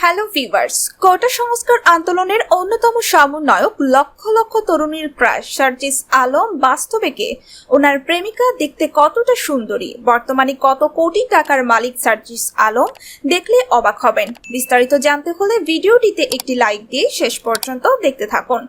Hello viewers, কোটা সংস্কার আন্দোলনের অন্যতম সমন্বয়ক লক্ষ লক্ষ তরুণীর ক্রাশ সার্জিস আলম বাস্তবে কে? ওনার প্রেমিকা দেখতে কতটা সুন্দরী, বর্তমানে কত কোটি টাকার মালিক সার্জিস আলম, দেখলে অবাক হবেন। বিস্তারিত জানতে হলে ভিডিওটিতে একটি লাইক দিয়ে শেষ পর্যন্ত দেখতে থাকুন।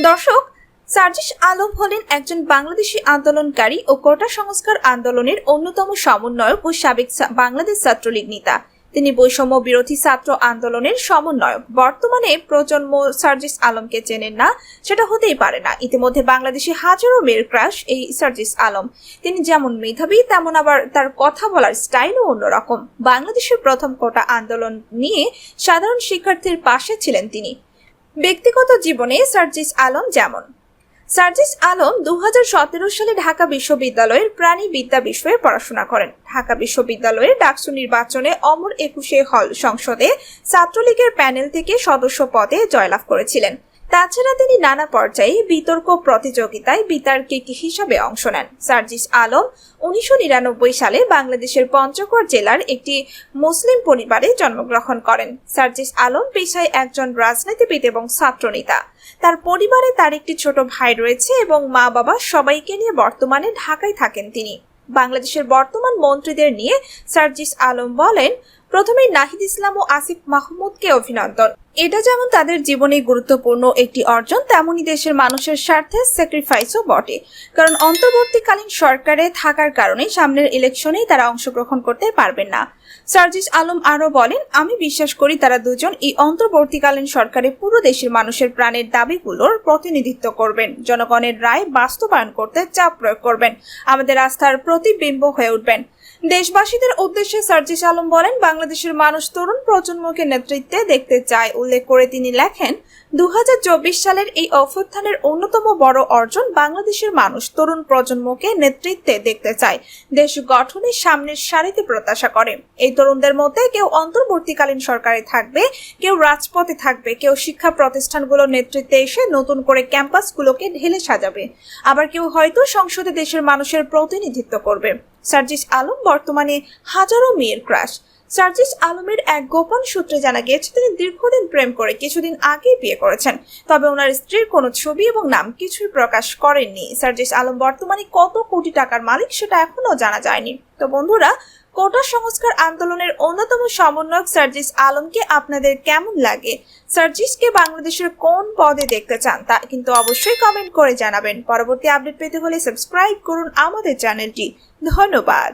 দর্শক, সার্জিস আলম হলেন একজন বাংলাদেশি আন্দোলনকারী ও কোটা সংস্কার আন্দোলনের অন্যতম সমন্বয়ক ও সাবেক বাংলাদেশ ছাত্রলীগ নেতা। তিনি বৈষম্য বিরোধী ছাত্র আন্দোলনের সমন্বয়ক। বর্তমানে প্রজন্ম সার্জিস আলমকে চেনেন না, সেটা হতেই পারে না। ইতিমধ্যে বাংলাদেশে হাজারো মেয়ের ক্রাশ এই সার্জিস আলম। তিনি যেমন মেধাবী, তেমন আবার তার কথা বলার স্টাইলও অন্যরকম। বাংলাদেশের প্রথম কোটা আন্দোলন নিয়ে সাধারণ শিক্ষার্থীর পাশে ছিলেন তিনি। ব্যক্তিগত জীবনে সার্জিস আলম যেমন: সার্জিস আলম 2017 সালে ঢাকা বিশ্ববিদ্যালয়ের প্রাণীবিদ্যা বিষয়ে পড়াশোনা করেন। ঢাকা বিশ্ববিদ্যালয়ের ডাকসু নির্বাচনে অমর 21 হল সংসদে ছাত্রলীগের প্যানেল থেকে সদস্য পদে জয়লাভ করেছিলেন। তাছাড়া তিনি নানা পর্যায়ে বিতর্ক প্রতিযোগিতায় বিতার্কিক হিসাবে অংশ নেন। সার্জিস আলম 1999 সালে বাংলাদেশের পঞ্চগড় জেলার একটি মুসলিম পরিবারে জন্মগ্রহণ করেন। সার্জিস আলম পেশায় একজন রাজনীতিবিদ এবং ছাত্রনেতা। তার পরিবারে তার একটি ছোট ভাই রয়েছে এবং মা বাবা সবাইকে নিয়ে বর্তমানে ঢাকায় থাকেন তিনি। বাংলাদেশের বর্তমান মন্ত্রীদের নিয়ে সার্জিস আলম বলেন, প্রথমে নাহিদ ইসলাম ও আসিফ মাহমুদকে অভিনন্দন। এটা যেমন তাদের জীবনে গুরুত্বপূর্ণ একটি অর্জন, তেমনি দেশের মানুষের স্বার্থে স্যাক্রিফাইসও বটে। কারণ অন্তর্বর্তীকালীন সরকারে থাকার কারণে সামনের ইলেকশনে তারা অংশগ্রহণ করতে পারবেন না। সার্জিস আলম আরো বলেন, আমি বিশ্বাস করি তারা দুজন এই অন্তর্বর্তীকালীন সরকারে পুরো দেশের মানুষের প্রাণের দাবিগুলোর প্রতিনিধিত্ব করবেন, জনগণের রায় বাস্তবায়ন করতে চাপ প্রয়োগ করবেন, আমাদের আস্থার প্রতিবিম্ব হয়ে উঠবেন। দেশবাসীদের উদ্দেশ্যে সার্জিস আলম বলেন, বাংলাদেশের মানুষ তরুণ প্রজন্মকে নেতৃত্বে দেখতে চায়। উল্লেখ করে তিনি লেখেন, 2024 সালের এই অভ্যুত্থানের অন্যতম বড় অর্জন বাংলাদেশের মানুষ তরুণ প্রজন্মকে নেতৃত্বে দেখতে চায়, দেশ গঠনের সামনের সারিতে প্রত্যাশা করে। এই তরুণদের মধ্যে কেউ অন্তর্বর্তীকালীন সরকারে থাকবে, কেউ রাজপথে থাকবে, কেউ শিক্ষা প্রতিষ্ঠানগুলোর নেতৃত্বে এসে নতুন করে ক্যাম্পাসগুলোকে ঢেলে সাজাবে, আবার কেউ হয়তো সংসদে দেশের মানুষের প্রতিনিধিত্ব করবে। সার্জিস আলম বর্তমানে হাজারো মেয়ের ক্রাশ। সার্জিস আলমের এক গোপন সূত্রে জানা গিয়েছে, তিনি দীর্ঘদিন প্রেম করে কিছুদিন আগেই বিয়ে করেছেন। তবে ওনার স্ত্রীর কোনো ছবি এবং নাম কিছুই প্রকাশ করেননি। সার্জিস আলম বর্তমানে কত কোটি টাকার মালিক সেটা এখনো জানা যায়নি। তো বন্ধুরা, কোটা সংস্কার আন্দোলনের অন্যতম সমন্বয়ক সার্জিস আলমকে আপনাদের কেমন লাগে? সার্জিসকে বাংলাদেশের কোন পদে দেখতে চান তা কিন্তু অবশ্যই কমেন্ট করে জানাবেন। পরবর্তী আপডেট পেতে হলে সাবস্ক্রাইব করুন আমাদের চ্যানেলটি। ধন্যবাদ।